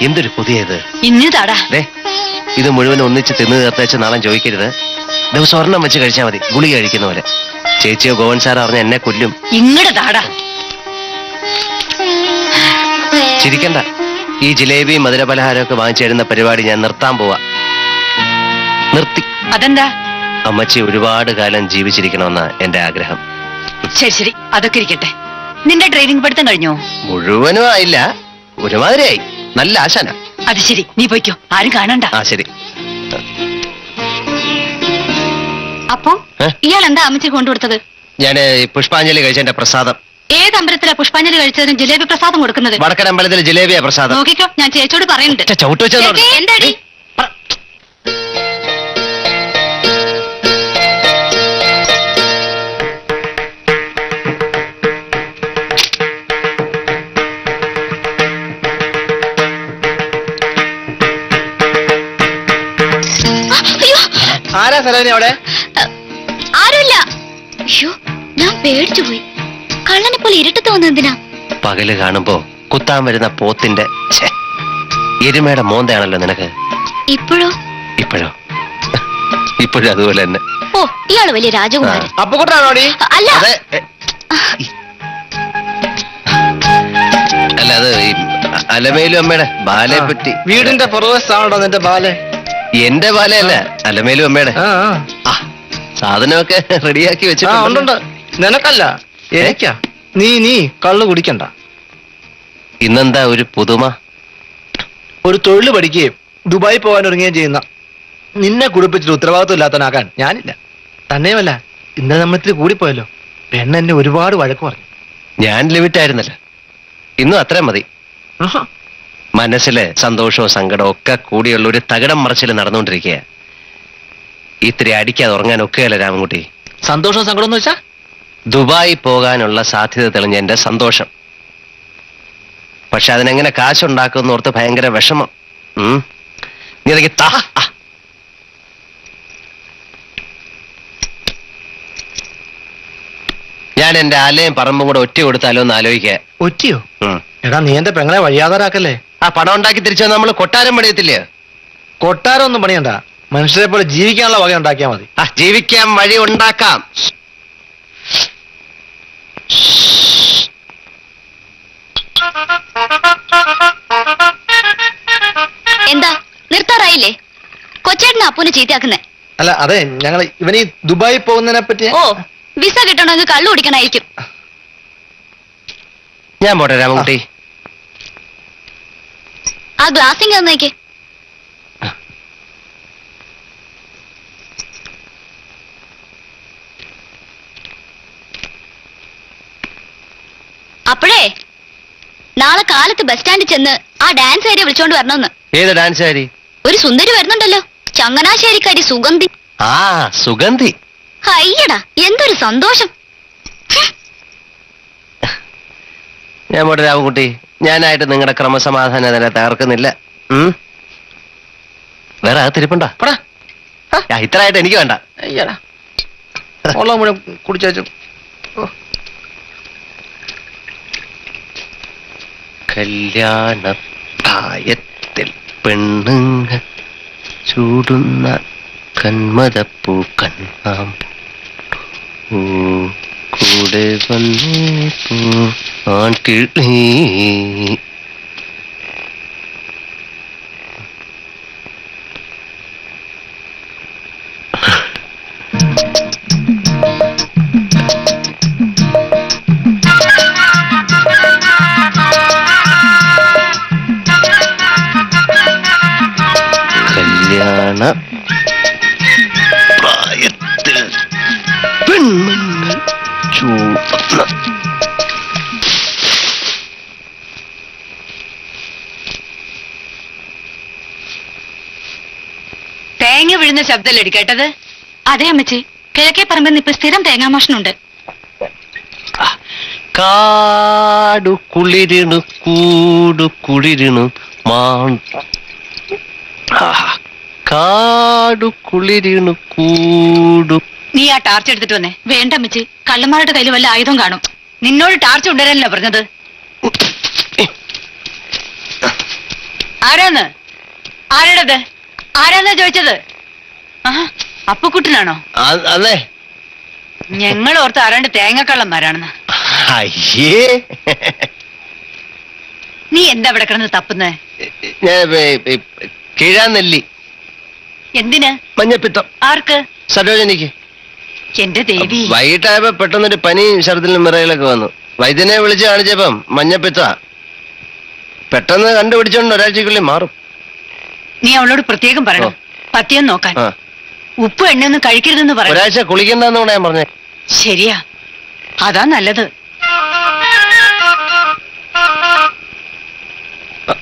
എന്തൊരു പുതിയത് ഇന്നതാടാ. ഇത് മുഴുവൻ ഒന്നിച്ച് തിന്നു തീർത്തേച്ച് നാളെ ചോദിക്കരുത്. ദിവസം ഒരെണ്ണം വെച്ച് കഴിച്ചാൽ മതി, ഗുളിക കഴിക്കുന്ന പോലെ. ചേച്ചിയോ ഗോവൻ സാർ അറിഞ്ഞ എന്നെ കൊല്ലും. ഇങ്ങടതാടാ. ചിരിക്കണ്ട. ഈ ജിലേബി മധുര പലഹാരമൊക്കെ വാങ്ങിച്ചു തരുന്ന പരിപാടി ഞാൻ നിർത്താൻ പോവാ. നിർത്തി. അതെന്താ? അമ്മച്ചി ഒരുപാട് കാലം ജീവിച്ചിരിക്കണമെന്നാ എന്റെ ആഗ്രഹം. ശരി ശരി, അതൊക്കെ ഇരിക്കട്ടെ. നിന്റെ ട്രെയിനിങ് പഠിത്തം കഴിഞ്ഞോ? മുഴുവനും ആയില്ല, ഒരുമാതിരിയായി. നല്ല ആശാന. അത് ശരി, നീ പോയിക്കോ, ആരും കാണണ്ട. ആ ശരി. അപ്പോ ഇയാൾ എന്താ അമ്മച്ചി കൊണ്ടുകൊടുത്തത്? ഞാന് പുഷ്പാഞ്ജലി കഴിച്ചതിന്റെ പ്രസാദം. ഏത് അമ്പലത്തിലാ പുഷ്പാഞ്ജലി കഴിച്ചതിന് ജിലേബി പ്രസാദം കൊടുക്കുന്നത്? വടക്കൻ അമ്പലത്തിൽ ജിലേബിയാ പ്രസാദം. നോക്കിക്കോ, ഞാൻ ചേച്ചിയോട് പറയുന്നുണ്ട്. ചവിട്ട് വെച്ചത് എന്താടി? ആരാ സരോജിനി അവിടെ? ആരുമില്ല. അയ്യോ, ഞാൻ പേടിച്ചു പോയി. കള്ളനെ പോലെ ഇരുട്ട് തോന്നുന്നതിനാ? പകല് കാണുമ്പോ കുത്താൻ വരുന്ന പോത്തിന്റെ എരുമയുടെ മോന്തയാണല്ലോ നിനക്ക്. ഇപ്പോഴോ? ഇപ്പോഴും അതുപോലെ തന്നെ. ഓ, ഇയാള് വലിയ രാജകുമാരൻ. അപ്പുകുട്ടനാണോടി? അല്ല. അല്ല, അത് അലമേലു അമ്മയുടെ ബാലയെ പറ്റി. വീടിന്റെ പുറവശത്താണോ നിന്റെ ബാല? എന്റെ ബാലയല്ല, അലമേലു അമ്മയുടെ. സാധനമൊക്കെ റെഡിയാക്കി വെച്ചിട്ടുണ്ട്. നിനക്കല്ല, എനിക്കാ. നീ കള്ളു കുടിക്കണ്ട. ഇന്നെന്താ ഒരു പുതുമ? ഒരു തൊഴിൽ പഠിക്കുകയും ദുബായി പോകാൻ ഒരുങ്ങുകയും ചെയ്യുന്ന നിന്നെ കുടിപ്പിച്ചിട്ട് ഉത്തരവാദിത്വം ഇല്ലാത്തവനാക്കാൻ ഞാനില്ല. തന്നെയുമല്ല, ഇന്നലെ നമ്മൾ ഇത്തിരി കൂടിപ്പോയല്ലോ. പെണ്ണ് എന്നെ ഒരുപാട് വഴക്ക് പറഞ്ഞു. ഞാൻ ലിമിറ്റ് ആയിരുന്നല്ലോ. ഇന്നും അത്രയും മതി. മനസ്സില് സന്തോഷവും സങ്കടവും ഒക്കെ കൂടിയുള്ള ഒരു തകിടം മറിച്ചിൽ നടന്നുകൊണ്ടിരിക്കുക. ഇത്തിരി അടിക്കാതെ ഉറങ്ങാൻ ഒക്കെയല്ല രാമൻകുട്ടി. സന്തോഷവും സങ്കടം എന്ന് വെച്ചാ? ദുബായി പോകാനുള്ള സാധ്യത തെളിഞ്ഞ എന്റെ സന്തോഷം. പക്ഷെ അതിനെങ്ങനെ കാശുണ്ടാക്കുമെന്ന് ഓർത്ത് ഭയങ്കര വിഷമം. നീ അതൊക്കെ താ. ഞാൻ എന്റെ ആലയും പറമ്പും കൂടെ ഒറ്റ കൊടുത്താലോ എന്ന് ആലോചിക്കുക. ഒറ്റയോ? എടാ, നീ എന്റെ പെങ്ങളെ വഴിയാതാരാക്കല്ലേ. ആ പണം ഉണ്ടാക്കി തിരിച്ചു നമ്മൾ കൊട്ടാരം പണിയത്തില്ലേ? കൊട്ടാരം ഒന്നും പണിയണ്ട, മനുഷ്യരെ പോലെ ജീവിക്കാനുള്ള വക ഉണ്ടാക്കിയാൽ മതി. ജീവിക്കാൻ വഴി ഉണ്ടാക്കാം. എന്താ നിർത്താറായില്ലേ? കൊച്ചേട്ടന് അപ്പൂനെ ചീത്തയാക്കുന്നേ. അല്ല, അതെ, ഞങ്ങൾ ഇവനീ ദുബായി പോകുന്നതിനെ പറ്റി. ഓ, വിസ കിട്ടണമെങ്കിൽ കള്ളു കുടിക്കണായിരിക്കും. ഞാൻ പോട്ടെ രാമൻകുട്ടി. ആ ഗ്ലാസിങ് തന്നേക്ക്. അപ്പോഴേ നാളെ കാലത്ത് ബസ് സ്റ്റാൻഡിൽ ചെന്ന് ആ ഡാൻസ് കാരിയെ വിളിച്ചോണ്ട് വരണമെന്ന്. ഏത് ഡാൻസ് കാരി? ഒരു സുന്ദരി വരുന്നുണ്ടല്ലോ, ചങ്ങനാശ്ശേരിക്കാരി സുഗന്ധി. ആ സുഗന്ധി. അയ്യടാ, എന്തൊരു സന്തോഷം. ഞാൻ പോട്ടെ രാമൻകുട്ടി. ഞാനായിട്ട് നിങ്ങളുടെ ക്രമസമാധാന നില തകർക്കുന്നില്ല. വേറെ അകത്തിരിപ്പുണ്ടോ? ഇത്രയായിട്ട് എനിക്ക് വേണ്ട. അയ്യടാ, വെള്ളം മുഴുവൻ കുടിച്ചു. കല്യാണത്തായത്തിൽ പെണ്ണുങ്ങൾ ചൂടുന്ന കന്മദപ്പൂ കണ്ണാം കൂടെ വന്നേപ്പൂ ആൺകിളി. കല്യാണ പ്രായത്തിൽ പെണ്ണുങ്ങൾ ചൂടുന്ന തേങ്ങ വീഴുന്ന ശബ്ദമല്ലേ കേട്ടത്? അതെ അമ്മച്ചി, കിഴക്കേ പറമ്പിൽ ഇപ്പൊ സ്ഥിരം തേങ്ങാമോഷണുണ്ട്. കാടു കുളിരിണു കൂടു കുളിരിണു കാടു കുളിരിണു കൂടു. നീ ആ ടാർച്ച് എടുത്തിട്ട് വന്നേ. വേണ്ട അമ്മച്ചി, കള്ളന്മാരുടെ കയ്യിൽ വല്ല ആയുധം കാണും. നിന്നോട് ടാർച്ച് കൊണ്ടുവരാനല്ല പറഞ്ഞത്. ആരാന്ന്? ആരുടേത്? ആരാന്നാ ചോദിച്ചത്? ആ അപ്പുക്കുട്ടനാണോ? അതെ. ഞങ്ങൾ ഓർത്ത് ആരാണ്ട് തേങ്ങക്കള്ളന്മാരാണെന്ന്. അയ്യേ, നീ എന്താ ഇവിടെ കിടന്ന് തപ്പുന്നേ? ഞാൻ കീഴാനെല്ലി. എന്തിന്? മഞ്ഞപ്പിത്തം. ആർക്ക്? സരോജനിക്ക്. എന്റെ ദേവി. വൈകിട്ടായപ്പോ പെട്ടെന്നൊരു പനിയും ഛർദിലും വിറയിലൊക്കെ വന്നു. വൈദ്യനെ വിളിച്ച് കാണിച്ചപ്പം മഞ്ഞപ്പിത്ത. പെട്ടെന്ന് കണ്ടുപിടിച്ചോണ്ട് ഒരാഴ്ചക്കുള്ളിൽ മാറും. നീ അവളോട് പ്രത്യേകം പറയണം പത്തിയെന്ന് നോക്കാൻ. ആ, ഉപ്പ് എണ്ണയൊന്നും കഴിക്കരുതെന്ന് പറ. ഒരാഴ്ച കുളിക്കണ്ടെന്ന് കൂടെ ഞാൻ പറഞ്ഞേ. ശരിയാ, അതാ നല്ലത്.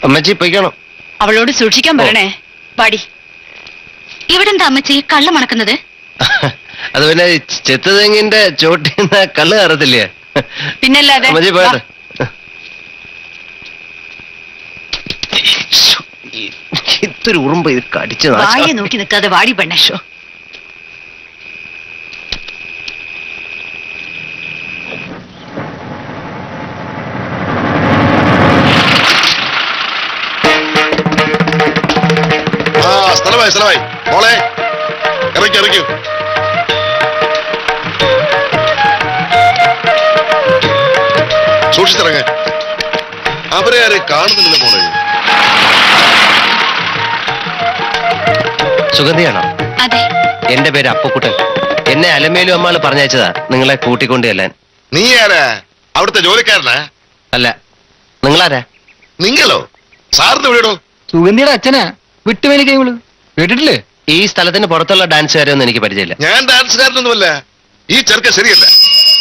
അമ്മച്ചി പൊയ്ക്കണം. അവളോട് സൂക്ഷിക്കാൻ പറയണേ. പാടി. ഇവിടെന്താ അമ്മച്ചി കള്ള മണക്കുന്നത്? അത് പിന്നെ ചെത്ത് തെങ്ങിന്റെ ചോട്ടിന്ന് കള്ള് കയറത്തില്ലേ? പിന്നല്ലാതെ. അമ്മച്ചി പോയത്. ഇതൊരു ഉറുമ്പ് ഇത് കടിച്ചു. വായെ നോക്കി നിൽക്കാതെ വാടി പെണ്ണേ. സ്ഥലമായി മോളെ ഇറക്കൂ. സൂക്ഷിച്ചിറങ്ങ. അവരെ ആരെ കാണുന്നില്ല മോളെ. സുഗന്ധിയാണോ? അതെ. എന്റെ പേര് അപ്പുക്കുട്ടൻ. എന്നെ അലമേലും അമ്മാള് പറഞ്ഞയച്ചതാ നിങ്ങളെ കൂട്ടിക്കൊണ്ട് ചെല്ലാൻ. നീ ആരാ? അവിടുത്തെ ജോലിക്കാരനാ? അല്ല, നിങ്ങളാരാ? നിങ്ങളോ? സാറിന് എവിടെയോ? സുഗന്ധിയുടെ അച്ഛനാ. വിട്ടുവേലി കൈകള് കേട്ടിട്ടില്ലേ? ഈ സ്ഥലത്തിന് പുറത്തുള്ള ഡാൻസുകാരെയൊന്നും എനിക്ക് പരിചയമില്ല. ഞാൻ ഡാൻസുകാരനൊന്നുമല്ല. ഈ ചെറുക്ക ശരിയല്ല.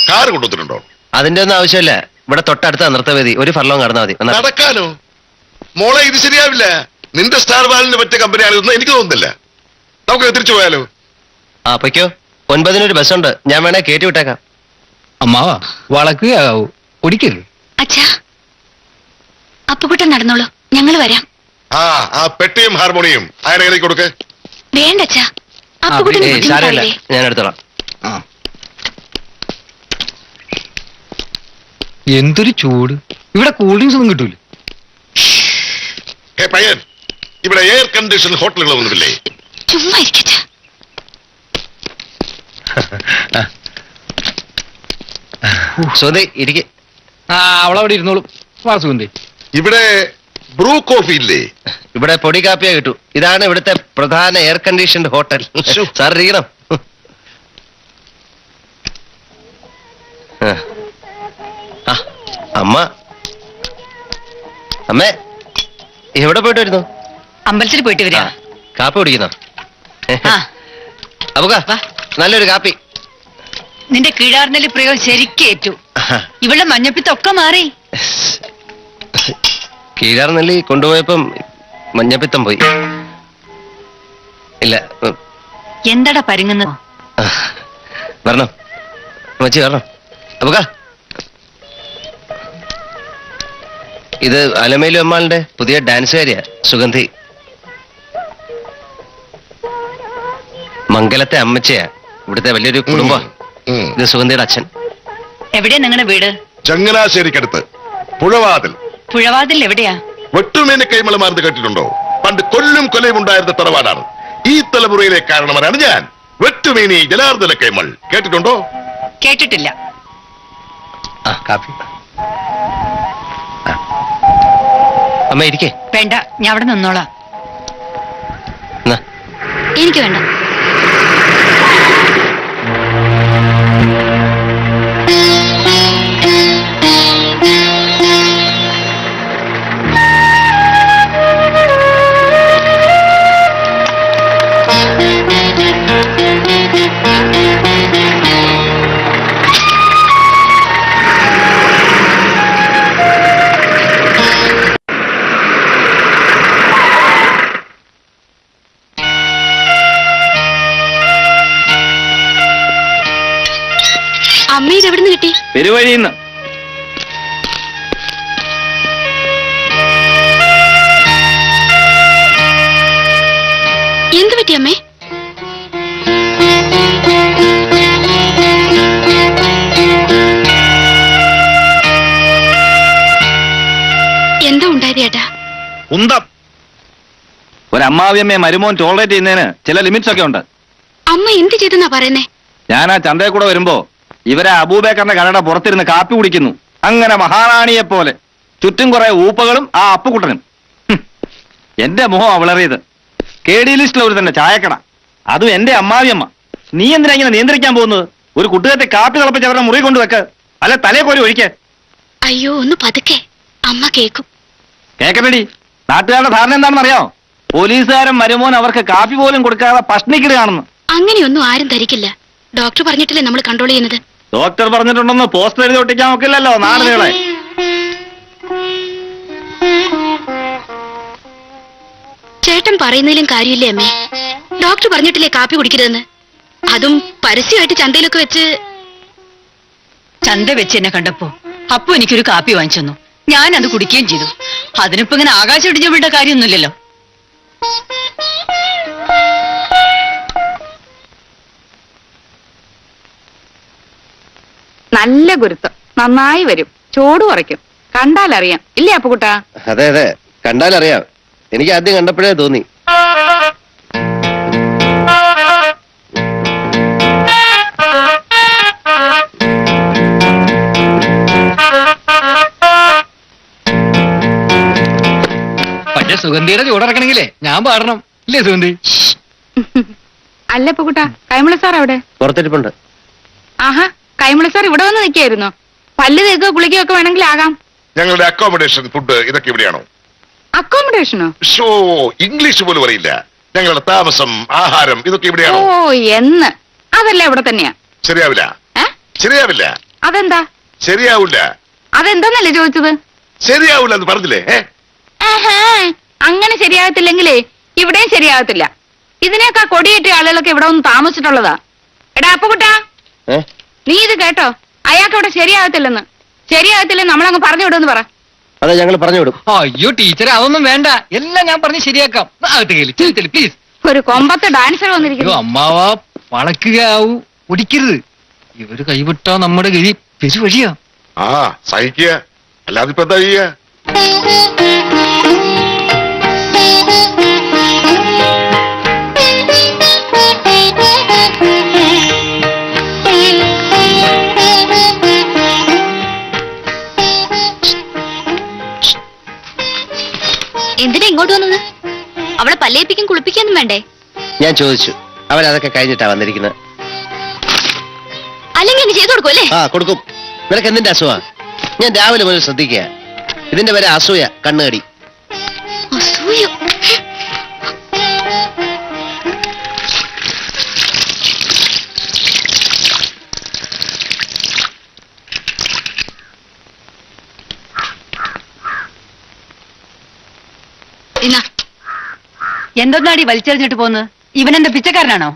കാറ് കൊണ്ടുവന്നിട്ടുണ്ടോ? അതിന്റെ ഒന്നും ആവശ്യമില്ല. ഇവിടെ തൊട്ടടുത്ത നൃത്തവേദി. ഒരു ഫർലോം കടന്നാൽ മതി. നടക്കാനോ? മോളെ ഇത് ശരിയാവില്ല. നിന്റെ സ്റ്റാർ ബാലിന് പറ്റിയ കമ്പനിയാണെന്ന് എനിക്ക് തോന്നുന്നില്ല. നമുക്ക് തിരിച്ചു പോയാലോ? ആ പൊയ്ക്കോ. 9-ന് ബസ്സുണ്ട്. ഞാൻ വേണേ കയറ്റി വിട്ടേക്കാം. അമ്മാവാ വളക്കുകയാവൂ, ഒടിക്കരുത്. അച്ഛാ, അപ്പുകുട്ടൻ നടന്നോളൂ, ഞങ്ങൾ വരാം. ആ പെട്ടിയും ഹാർമോണിയും അതിനെ എഴുതി കൊടുക്ക്. വേണ്ട അച്ഛാ, അപ്പുകുട്ടന് സാരമില്ല, ബുദ്ധിമുട്ടാവില്ലേ? ഞാൻ എടുത്തോളാം. എന്തൊരു ചൂട്! ഇവിടെ കൂൾ ഡ്രിങ്ക്സ് ഒന്നും കിട്ടൂല. പയ്യൻ, ഇവിടെ എയർ കണ്ടീഷൻ ഹോട്ടലുകളൊന്നുമില്ലേ? ചുമ്മാ ഇരിക്കച്ചാ. സുഗന്ധി ഇരിക്കെ. അവളവിടെ ഇരുന്നോളും. വാ സുഗന്ധി. ഇവിടെ ബ്രൂ കോഫി ഇല്ലേ? ഇവിടെ പൊടി കാപ്പിയാ കിട്ടൂ. ഇതാണ് ഇവിടുത്തെ പ്രധാന എയർ കണ്ടീഷൻഡ് ഹോട്ടൽ. സാർ ഇരിക്കണം. ആ, അമ്മ. അമ്മേ, എവിടെ പോയിട്ട് വരുന്നു? അമ്പലത്തിൽ പോയിട്ട് വരാ. കാപ്പി കുടിക്കുന്നോ? ആ, അപ്പുക, വാ. നല്ലൊരു കാപ്പി. നിന്റെ കീഴാർന്നലി പ്രയോഗം ശരിക്കേറ്റു. ഇവളുടെ മഞ്ഞപ്പിത്തൊക്കെ മാറി. കീഴാർനെല്ലി കൊണ്ടുപോയപ്പം മഞ്ഞപ്പിത്തം പോയി. ഇല്ല. എന്താടാ പരുങ്ങുന്നത്? വരണം മച്ചി, വരണം. അപ്പുക, ഇത് അലമേലു അമ്മാളുടെ പുതിയ ഡാൻസുകാരിയാ, സുഗന്ധി. മംഗലത്തെ അമ്മച്ചയാ. ഇവിടുത്തെ വലിയൊരു കുടുംബം. ഇത് സുഗന്ധിയുടെ അച്ഛൻ. എവിടെയാ നിങ്ങളുടെ വീട്? ചങ്ങനാശ്ശേരിക്കടുത്ത് പുഴവാതിൽ. പുഴവാതിൽ എവിടെയാ? വെട്ടുമേനെ കൈമളമാർന്ന് കേട്ടിട്ടുണ്ടോ? പണ്ട് കൊല്ലും കൊലയും ഉണ്ടായിരുന്ന തറവാടാണ്. ഈ തലമുറയിലെ കാരണവരാണ് ഞാൻ. വെട്ടുമേനി ജനാർദ്ദന കൈമൾ കേട്ടിട്ടുണ്ടോ? കേട്ടിട്ടില്ല. ആ കാപ്പി. അമ്മ ഇരിക്കേ. വേണ്ട, ഞാൻ അവിടെ നിന്നോളാം. എനിക്ക് വേണ്ട. അമ്മ ഇത് എവിടുന്ന് കിട്ടി? പെരുവഴിന്ന്. എന്ത് പറ്റി അമ്മേ? എന്താ ഉണ്ടായത് ചേട്ടാ? കുന്തം ഒരമ്മാവിയമ്മയെ മരുമോൻ ടോളറേറ്റ് ചെയ്യുന്നതിന് ചില ലിമിറ്റ്സ് ഒക്കെ ഉണ്ട്. അമ്മ എന്ത് ചെയ്തെന്നാ പറയുന്നേ? ഞാൻ ആ ചന്തയിൽ കൂടെ വരുമ്പോ ഇവരെ അബൂബേക്കറിന്റെ കടയുടെ പുറത്തിരുന്ന് കാപ്പി കുടിക്കുന്നു. അങ്ങനെ മഹാറാണിയെ പോലെ. ചുറ്റും കുറെ ഊപ്പകളും ആ അപ്പുകുട്ടനും. എന്റെ മുഖം അവളറിയത്. KD ലിസ്റ്റിൽ ഒരു തന്നെ ചായക്കട, അതും എന്റെ അമ്മാവിയമ്മ. നീ എന്തിനാ ഇങ്ങനെ നിയന്ത്രിക്കാൻ പോകുന്നത്? ഒരു കുട്ടുകത്തെ കാപ്പി തിളപ്പിച്ച് അവരുടെ മുറി കൊണ്ടുവെക്ക്, അല്ല തലേ കോരി ഒഴിക്ക്. അയ്യോ ഒന്ന് പതുക്കെ, അമ്മ കേക്കും. കേക്കട്ടടി, നാട്ടുകാരുടെ ധാരണ എന്താണെന്ന് അറിയാമോ? പോലീസുകാരൻ മരുമോൻ അവർക്ക് കാപ്പി പോലും കൊടുക്കാതെ പഷ്ണിക്കിടുകയാണെന്ന്. അങ്ങനെയൊന്നും ആരും ധരിക്കില്ല. ഡോക്ടർ പറഞ്ഞിട്ടില്ലേ നമ്മൾ കൺട്രോൾ ചെയ്യുന്നത്. ഡോക്ടർ പറഞ്ഞിട്ടുണ്ടെന്ന് പോസ്റ്റർ എഴുതി ഒട്ടിക്കാൻ നോക്കില്ലല്ലോ നാടുകളെ. ചേട്ടൻ പറയുന്നതിലും കാര്യമില്ലേ അമ്മേ? ഡോക്ടർ പറഞ്ഞിട്ടില്ലേ കാപ്പി കുടിക്കരുതെന്ന്? അതും പരസ്യമായിട്ട് ചന്തയിലൊക്കെ വെച്ച്. ചന്ത വെച്ച് എന്നെ കണ്ടപ്പോ അപ്പൊ എനിക്കൊരു കാപ്പി വാങ്ങിച്ചു തന്നു. ഞാൻ അത് കുടിക്കുകയും ചെയ്തു. അതിനിപ്പോ ഇങ്ങനെ ആകാശം ഇടിഞ്ഞ വിട്ട കാര്യമൊന്നുമില്ലല്ലോ. നല്ല ഗുരുത്വം, നന്നായി വരും, ചൂട് കുറയ്ക്കും. കണ്ടാലറിയാം ഇല്ലേ അപ്പുകുട്ടാ? അതെ അതെ, കണ്ടാലറിയാം. എനിക്ക് ആദ്യം കണ്ടപ്പോഴേ തോന്നി. പക്ഷെ സുഗന്ധിയുടെ ചൂടിറക്കണെങ്കിലേ ഞാൻ പാടണം, ഇല്ലേ സുഗന്ധി? അല്ല അപ്പുകുട്ടാ, കൈമള സാർ അവിടെ? പുറത്തിരിപ്പുണ്ട്. ആഹാ, കൈമള സാർ ഇവിടെ വന്ന് നിൽക്കായിരുന്നോ? പല്ല് തേക്കോ കുളിക്കോ ഒക്കെ വേണമെങ്കിൽ ആകാം. ഞങ്ങളുടെ അക്കോമഡേഷൻ, ഫുഡ് ഇതൊക്കെ ഇവിടെയാണോ? അക്കോമഡേഷനോ? ഷോ ഇംഗ്ലീഷ് പോലും അറിയില്ല. ഞങ്ങളുടെ താമസം, ആഹാരം ഇതൊക്കെ ഓ ഇവിടെയാണോ? എന്ന് അതല്ല ഇവിടെ തന്നെയാ. ശരിയാവില്ല. ഏ? ശരിയാവില്ല. അതെന്താ? ശരിയാവില്ല. അതെന്താന്നല്ലേ ചോദിച്ചത്? ശരിയാവില്ല എന്ന് പറഞ്ഞില്ലേ? ആഹാ, അങ്ങനെ ശരിയാകത്തില്ലെങ്കിലേ ഇവിടെയും ശരിയാകത്തില്ല. ഇതിനേക്കാ കൊടിയേറ്റിയ ആളുകളൊക്കെ ഇവിടെ ഒന്ന് താമസിച്ചിട്ടുള്ളതാ. എടാ അപ്പുകുട്ടാ, ഏ? നീ ഇത് കേട്ടോ? അയാൾക്ക് ഇവിടെ ശരിയാകത്തില്ലെന്ന്. ശരിയാകത്തില്ലെന്ന് നമ്മളങ്ങ് പറഞ്ഞു വിടുമെന്ന് പറ. അതെ, ഞങ്ങൾ പറഞ്ഞു വിടും. അയ്യോ ടീച്ചറെ, അതൊന്നും വേണ്ട, എല്ലാം ഞാൻ പറഞ്ഞ് ശരിയാക്കാം. പ്ലീസ്. ഒരു കൊമ്പത്തെ ഡാൻസർ അയ്യോ വന്നിരിക്കുന്നു. അമ്മാവാ, വളക്കുകയാവൂ, ഒടിക്കരുത്. ഇവര് കൈവിട്ടാ നമ്മുടെ ഗതി പെരുവഴിയാ. ആ സഹിക്കുക, അല്ലാതെ ഇപ്പൊ എന്താ ചെയ്യുക? എന്തിനാ ഇങ്ങോട്ട് വന്നത്? അവളെ പല്ലേപ്പിക്കും കുളിപ്പിക്കാനും വേണ്ടേ? ഞാൻ ചോദിച്ചു, അവരതൊക്കെ കഴിഞ്ഞിട്ടാ വന്നിരിക്കുന്നത്. അല്ലെങ്കിൽ അങ്ങ് ചെയ്തു കൊടുക്കും അല്ലേ? ആ കൊടുക്കും. നിനക്ക് എന്തിന്റെ അസുഖ? ഞാൻ രാവിലെ മുതൽ ശ്രദ്ധിക്കുക. ഇതിന്റെ വരെ അസൂയ, കണ്ണുകടി. അസൂയ. ഇന്നാ എന്തൊന്നാടി വലിച്ചെറിഞ്ഞിട്ട് പോന്ന്? ഇവനെന്താ പിച്ചക്കാരനാണോ?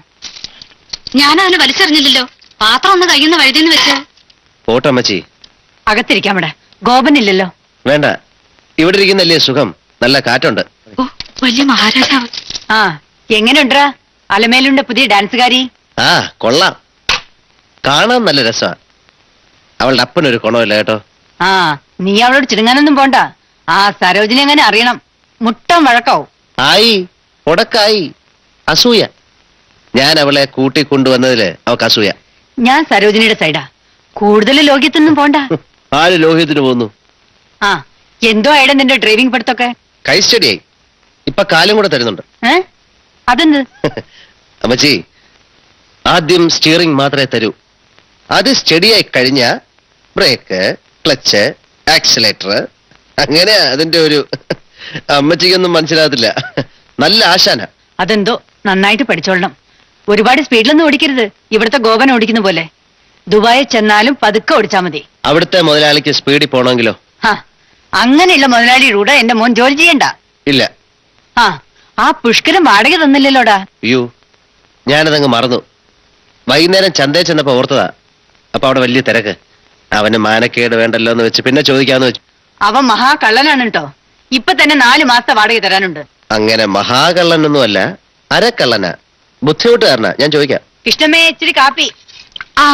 ഞാൻ അവനെ വലിച്ചെറിഞ്ഞില്ലല്ലോ. പാത്രം ഒന്ന് കഴിയുന്ന വഴുതിന്ന് വെച്ച്. പോട്ടമ്മച്ചി, അകത്തിരിക്കാൻ ഇവിടെ ഗോപനില്ലല്ലോ. വേണ്ട, ഇവിടെ ഇരിക്കുന്നല്ലേ സുഖം. നല്ല കാറ്റുണ്ട്. ഓ വലിയ മഹാരാജാവ്. ആ എങ്ങനെയുണ്ടാ അലമേലുണ്ട് പുതിയ ഡാൻസുകാരി? ആ കൊള്ളാം, കാണാൻ നല്ല രസാ. അവളുടെ അപ്പനൊരു ഗുണമില്ല കേട്ടോ. ആ നീ അവളോട് ചിടുങ്ങാനൊന്നും പോണ്ട. ആ സരോജിനി എങ്ങനെ അറിയണം, മുട്ടം വഴക്കാവും. ആയി, ഉടക്കായി. അസൂയ. ഞാൻ അവളെ കൂട്ടിക്കൊണ്ടുവന്നതില് അവൾക്ക് അസൂയ. ഞാൻ സരോജിനിയുടെ സൈഡാ. കൂടുതൽ ലോകിയത്തൊന്നും പോണ്ട. ആര് ലോഹ്യത്തിന് പോന്നു? ആ എന്തോ ആയിടെ നിന്റെ ഡ്രൈവിംഗ് പഠിത്തൊക്കെ? കൈ സ്റ്റഡിയായി. ഇപ്പൊ കാലും കൂടെ തരുന്നുണ്ട്. അതെന്ത്? അമ്മച്ചി, ആദ്യം സ്റ്റിയറിംഗ് മാത്രമേ തരൂ. അത് സ്റ്റഡിയായി കഴിഞ്ഞ ബ്രേക്ക്, ക്ലച്ച്, ആക്സിലേറ്റർ, അങ്ങനെ അതിന്റെ ഒരു അമ്മച്ചിക്കൊന്നും മനസ്സിലാകത്തില്ല. നല്ല ആശാന. അതെന്തോ നന്നായിട്ട് പഠിച്ചോളണം. ഒരുപാട് സ്പീഡിലൊന്നും ഓടിക്കരുത്. ഇവിടുത്തെ ഗോപൻ ഓടിക്കുന്ന പോലെ. ദുബായിൽ ചെന്നാലും പതുക്കെ ഓടിച്ചാ മതി. അവിടുത്തെ മുതലാളിക്ക് സ്പീഡിൽ പോണമെങ്കിലോ? അങ്ങനെയുള്ള മുതലാളിയുടെ കൂടെ എന്റെ മോൻ ജോലി ചെയ്യണ്ട. ഇല്ല. ആ പുഷ്കരം വാടക തന്നില്ലല്ലോടാ. അയ്യോ, ഞാനതങ്ങ് മറന്നു. വൈകുന്നേരം ചന്തയിൽ ചെന്നപ്പോ ഓർത്തതാ. അപ്പൊ അവിടെ വലിയ തിരക്ക്. അവന് മാനക്കേട് വേണ്ടല്ലോ എന്ന് വെച്ച് പിന്നെ ചോദിക്കാന്ന് വെച്ചു. അവൻ മഹാകള്ളനാണ് കേട്ടോ. ഇപ്പൊ തന്നെ 4 മാസത്തെ വാടക തരാനുണ്ട്. അങ്ങനെ മഹാകള്ളനൊന്നുമല്ല, അരക്കള്ളനാ. ബുദ്ധിമുട്ടുകാരനാ. ഞാൻ ചോദിക്കാം. ഇഷ്ടമേ ഇച്ചിരി കാപ്പി. ആ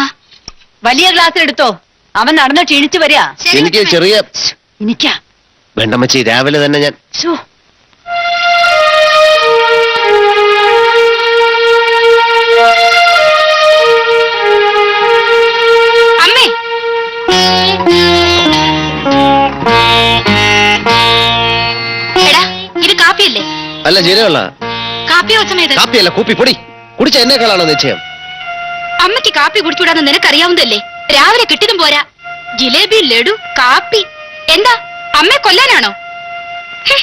വലിയ ഗ്ലാസ്സിൽ എടുത്തോ. അവൻ നടന്ന് ക്ഷീണിച്ചു വരിക. എനിക്ക് ചെറിയ എനിക്കാ വേണ്ടമ്മച്ചി. രാവിലെ തന്നെ ഞാൻ ശ്ശോ. എടാ ഇത് കാപ്പിയല്ലേ? അല്ല ജീരകമുള്ള കാപ്പി വെച്ചമേത് കാപ്പിയല്ല കൂപ്പി പൊടി കുടിച്ച എന്നെക്കാളാണോ നിശ്ചയം? അമ്മയ്ക്ക് കാപ്പി കുടിച്ചുകൂടാന്ന് നിനക്കറിയാവുന്നതല്ലേ? രാവിലെ കിട്ടിയതും പോരാ, ജിലേബി, ലഡു, കാപ്പി. എന്താ അമ്മയെ കൊല്ലാനാണോ? ഹ്.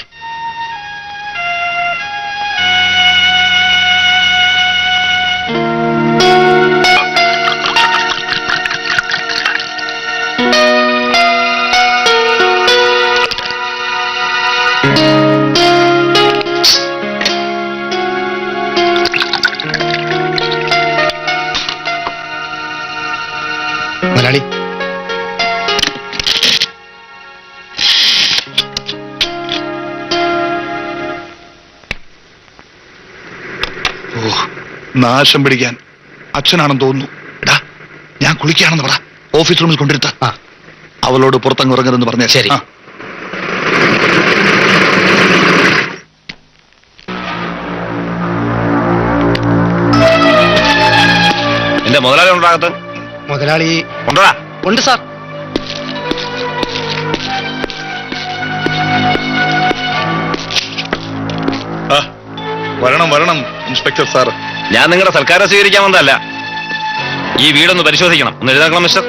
മലയാളി നാശം പിടിക്കാൻ അച്ഛനാണെന്ന് തോന്നുന്നു. എടാ ഞാൻ കുളിക്കുകയാണെന്ന് പറ, ഓഫീസ് റൂമിൽ കൊണ്ടിരുത്ത. ആ. അവളോട് പുറത്തങ്ങ് ഇറങ്ങരുതെന്ന് പറഞ്ഞേ. ശരി. നിന്റെ മുതലാളി ഉണ്ടാകത്ത് മുതലാളി കൊണ്ടുവാ. ഉണ്ട് സാർ. വരണം വരണം ഇൻസ്പെക്ടർ സാർ. ഞാൻ നിങ്ങളുടെ സൽക്കാരം സ്വീകരിക്കാൻ വന്നതല്ല. ഈ വീടൊന്ന് പരിശോധിക്കണം. ഒന്ന് എഴുതാക്കണം മിസ്റ്റർ.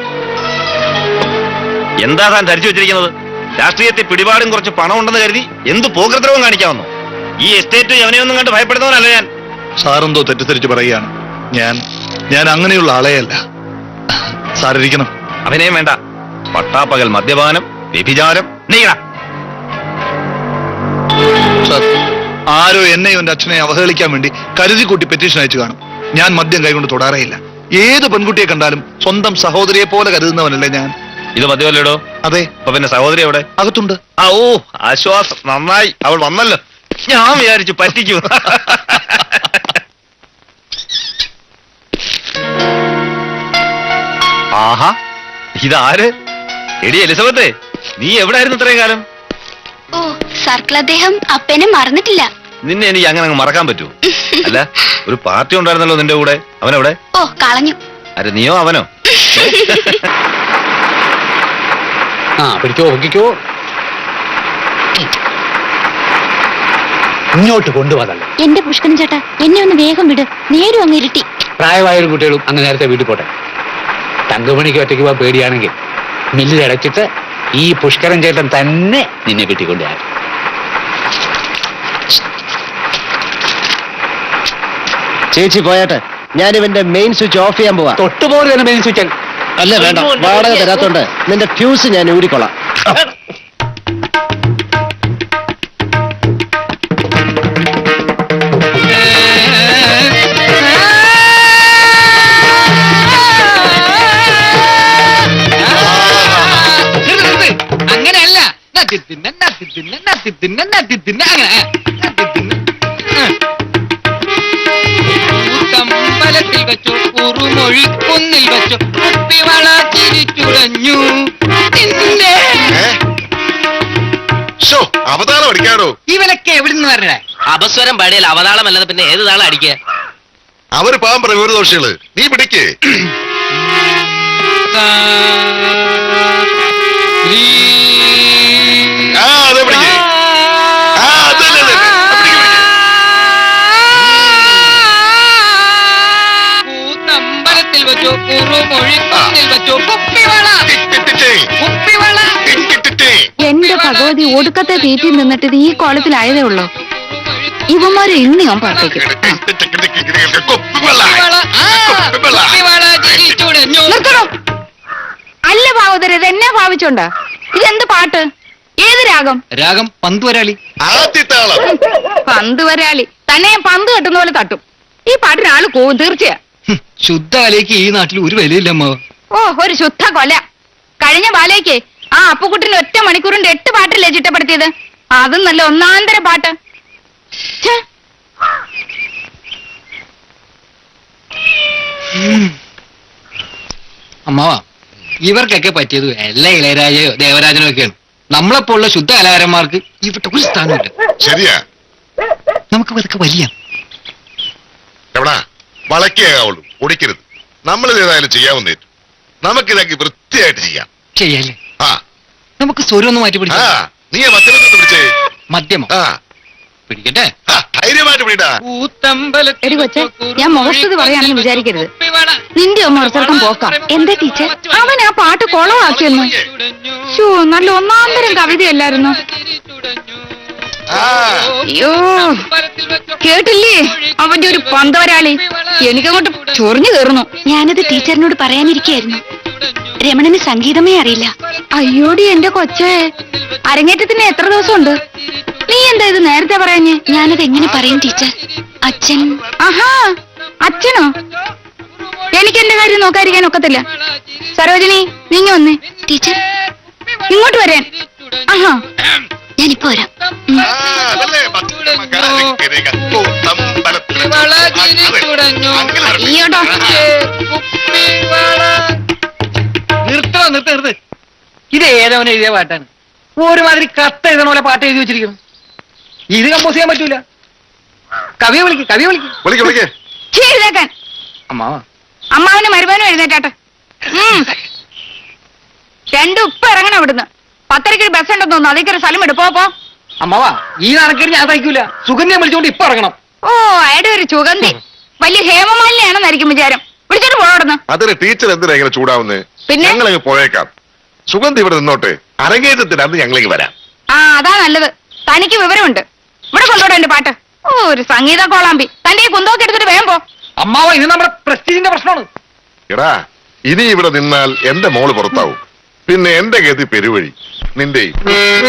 എന്താ താൻ ധരിച്ചു വെച്ചിരിക്കുന്നത്? രാഷ്ട്രീയത്തിൽ പിടിപാടും കുറച്ച് പണം ഉണ്ടെന്ന് കരുതി എന്ത് പോകൃദ്രവം കാണിക്കാമെന്നോ? ഈ എസ്റ്റേറ്റ് അവനെയൊന്നും കണ്ട് ഭയപ്പെടുന്നവനല്ല ഞാൻ. സാറെന്തോ തെറ്റിദ്ധരിച്ച് പറയുകയാണ്. ഞാൻ അങ്ങനെയുള്ള ആളെയല്ല. സാറിരിക്കണം. അഭിനയം വേണ്ട. പട്ടാപ്പകൽ മദ്യപാനം, വ്യഭിചാരം, നീങ്ങ. സാർ, ആരോ എന്നെയും എന്റെ അച്ഛനെ അവഹേളിക്കാൻ വേണ്ടി കരുതി കൂട്ടി പെറ്റീഷൻ അയച്ചു കാണും. ഞാൻ മദ്യം കൈകൊണ്ട് തൊടാറേയില്ല. ഏത് പെൺകുട്ടിയെ കണ്ടാലും സ്വന്തം സഹോദരിയെ പോലെ കരുതുന്നവനല്ലേ ഞാൻ. ഇത് മദ്യമല്ലേടോ? അതെ. അപ്പൊ പിന്നെ സഹോദരി എവിടെ? അകത്തുണ്ട്. ആ, ഓ ആശ്വാസം, നന്നായി അവൾ വന്നല്ലോ. ഞാൻ വിചാരിച്ചു പറ്റിക്കൂ. ആഹാ, ഇതാര്? എടി എലിസബത്തെ, നീ എവിടായിരുന്നു ഇത്രയും കാലം? ഓ, സർക്കിൾ അദ്ദേഹം അപ്പനെ മറന്നിട്ടില്ല. നിന്നെ എനിക്ക് അങ്ങനെ അങ്ങ് മറക്കാൻ പറ്റൂ? അല്ല, ഒരു പാർട്ടി ഉണ്ടായിരുന്നല്ലോ നിന്റെ കൂടെ. അവനെവിടെ? ഓ, കളഞ്ഞു. അരെ നീയോ അവനോ? ആ പിടിക്കോ പൊക്കിക്കോ. ഇങ്ങോട്ട് കൊണ്ടുപോകല്ലോ. എന്റെ പുഷ്കരൻ ചേട്ടാ, എന്നെ ഒന്ന് വേഗം വിട്. നേരും അങ്ങ് ഇരുട്ടി. പ്രായമായൊരു കുട്ടികളും അങ്ങ് നേരത്തെ വീട്ടിൽ പോട്ടെ. തങ്കമണിക്ക് ഒറ്റയ്ക്ക് പോകാൻ പേടിയാണെങ്കിൽ മില്ലിൽ അടച്ചിട്ട് ഈ പുഷ്കരൻ ചേട്ടൻ തന്നെ നിന്നെ കിട്ടിക്കൊണ്ടുപോകാൻ. ചേച്ചി പോയാട്ടെ, ഞാനിവന്റെ മെയിൻ സ്വിച്ച് ഓഫ് ചെയ്യാൻ പോവാ. തൊട്ടുപോലെ തന്നെ മെയിൻ സ്വിച്ച്. അല്ല വേണ്ട, വാടക തരാത്തോണ്ട് നിന്റെ ഫ്യൂസ് ഞാൻ ഊരിക്കൊള്ളാം. അങ്ങനെയല്ല, അമ്പലത്തിൽ വെച്ചു, കുറുമൊഴിക്കുന്നിൽ വെച്ചു, കുപ്പിവള തിരിച്ചുടഞ്ഞു. അവതാരം അടിക്കാടോ. ഇവനൊക്കെ എവിടുന്ന് വരണേ? അപസ്വരം പാടിയാൽ അവതാളമല്ലാതെ പിന്നെ ഏത് താളം അടിക്കുക? അവര് പാവം പ്രകൃതി ദോഷികള്. നീ പിടിക്കേ. ആ അതെ പിടിക്കേ. ആ അതല്ലേ അമ്പലത്തിൽ വെച്ചു, കുറുമൊഴിക്കുന്നിൽ വെച്ചു, കുപ്പിവള കുപ്പിവള. എന്റെ ഭഗവതി, ഒടുക്കത്തെ തീറ്റിൽ നിന്നിട്ട് ഇത് ഈ കോലത്തിലായതേ ഉള്ളൂ. ഇവന്മാരെ ഇന്ന് ഞാൻ പറത്തേക്കും. നിർത്തണോ? അല്ല ഭാവതര, ഇതെന്നെ ഭാവിച്ചോണ്ടാ? ഇതെന്ത് പാട്ട്? ഏത് രാഗം? രാഗം പന്തുവരാളി. ആദ്യത്താളം. പന്ത് വരാളി തന്നെ ഞാൻ പന്ത് കെട്ടുന്ന പോലെ തട്ടും. ഈ പാട്ടിന് ആള് പോവും തീർച്ചയാ. ശുദ്ധ കലയ്ക്ക് ഈ നാട്ടിൽ ഒരു വിലയില്ല അമ്മാവ. ഓ, ഒരു ശുദ്ധ കൊല. കഴിഞ്ഞ ബാലയ്ക്ക് ആ അപ്പുക്കുട്ടിന് 1 മണിക്കൂറിന്റെ 8 പാട്ടല്ലേ ചിട്ടപ്പെടുത്തിയത്? അതും നല്ല ഒന്നാന്തര പാട്ട്. ഛെ. അമ്മാവ, ഇവർക്കൊക്കെ പറ്റിയത് എല്ലാ ഇളയരാജയോ ദേവരാജനോ ഒക്കെയാണ്. നമ്മളെപ്പോലുള്ള ശുദ്ധ കലാകാരന്മാർക്ക് ഇവിടെ ഒരു സ്ഥാനമില്ല. ശരിയാ. നമുക്ക് ഇതൊക്കെ വലിയ എവിടാ വളക്കേകാവുള്ളൂ, ഒടിക്കരുത്. നമ്മളിത് ഏതായാലും ചെയ്യാവുന്നേ. നമുക്കിതൊക്കെ വൃത്തിയായിട്ട് ചെയ്യാം. ചെയ്യല്ലേ ആ നമുക്ക് സ്വരം ഒന്ന് മാറ്റി ആ പിടിക്കാം നീ മറ്റൊന്ന് പിടിച്ചേ മദ്യമോ ആ പിടിക്കട്ടെ ആ, ധൈര്യമായിട്ട് പിടിടാ. എടി കൊച്ചെ, ഞാൻ മുഖസ്തുതി പറയാണെന്ന് വിചാരിക്കരുത്. നിന്റെ അമ്മ ചെറുക്കം പോക്കാം. എന്താ ടീച്ചർ? അവൻ ആ പാട്ട് കൊളവാക്കിയെന്നു. ശോ, നല്ല ഒന്നാന്തരം കവിതയല്ലായിരുന്നു. ആ അയ്യോ, കേട്ടില്ലേ അവന്റെ ഒരു പന്തവരാളി? എനിക്കങ്ങോട്ട് ചൊറിഞ്ഞു കയറുന്നു. ഞാനത് ടീച്ചറിനോട് പറയാനിരിക്കായിരുന്നു. രമണന് സംഗീതമേ അറിയില്ല. അയ്യോടി എന്റെ കൊച്ചേ, അരങ്ങേറ്റത്തിന് എത്ര ദിവസമുണ്ട്? നീ എന്താ ഇത് നേരത്തെ പറയാഞ്ഞേ? ഞാനത് എങ്ങനെ പറയും ടീച്ചർ? അച്ഛൻ ആഹാ, അച്ഛനോ? എനിക്ക് എന്റെ കാര്യം നോക്കാതിരിക്കാൻ ഒക്കത്തില്ല. സരോജിനി, നീങ്ങി വന്നേ. ടീച്ചർ ഇങ്ങോട്ട് വരാൻ. ആഹാ, ഞാനിപ്പോ വരാം. ആ, അതല്ലേ മക്കളെ കൂത്തമ്പലത്തിൽ വെച്ച്. അങ്ങനെ വരട്ടെ. അയ്യോട്ടോ. നിർത്ത് ഇത് ഏതവൻ എഴുതിയ പാട്ടാണ്? ഒരുമാതിരി കത്ത് എഴുതണ പോലെ പാട്ട് എഴുതി വെച്ചിരിക്കുന്നു. ഇത് കമ്പോസ് ചെയ്യാൻ പറ്റൂല. കവിയെ വിളിക്ക്. വിളിക്ക് വിളിക്ക്. ചീ, എഴുന്നേക്കാൻ. അമ്മാവ അമ്മാവനും മരുമാനും എഴുന്നേറ്റാട്ടെ. രണ്ടും ഉപ്പ് ഇറങ്ങണം ഇവിടുന്ന്. 10:30 ബസ് ഉണ്ടെന്ന് തോന്നുന്നു. അതേക്കൊരു സ്ഥലം എടുപ്പോ. അമ്മാവ ഈ നടക്കേറി ഞാൻ തയ്ക്കൂല. സുഗന്ധിയെ വിളിച്ചോണ്ട് ഇപ്പൊ ഇറങ്ങണം. ഓ, അയാളുടെ ഒരു സുഗന്ധി വലിയ ഹേമമാലിന്യാണെന്നായിരിക്കും വിചാരം. വിളിച്ചോട്ട് പോടുന്നു. അതിന് ടീച്ചർ എന്തിനാ ഇങ്ങനെ ചൂടാവുന്നേ? പിന്നെ? ഞങ്ങളങ്ങ് പോയേക്കാം. സുഗന്ധി ഇവിടെ നിന്നോട്ടെ. അരങ്ങേറ്റത്തിന് അന്ന് ഞങ്ങളിങ്ങ് വരാം. ആ, അതാ നല്ലത്. തനിക്ക് വിവരമുണ്ട്. ഇവിടെ കൊണ്ടോട്ടെ എന്റെ പാട്ട്. ഓ, ഒരു സംഗീത കോളാമ്പി. തന്റെ ഈ കുന്തമൊക്കെ എടുത്തിട്ട് വേഗം പോ. അമ്മാവ ഇത് നമ്മുടെ പ്രസ്റ്റീജിന്റെ പ്രശ്നമാണ്. എടാ, ഇനി ഇവിടെ നിന്നാൽ എന്റെ മോള് പുറത്താവും. പിന്നെ എന്റെ ഗതി പെരുവഴി. നിന്റെ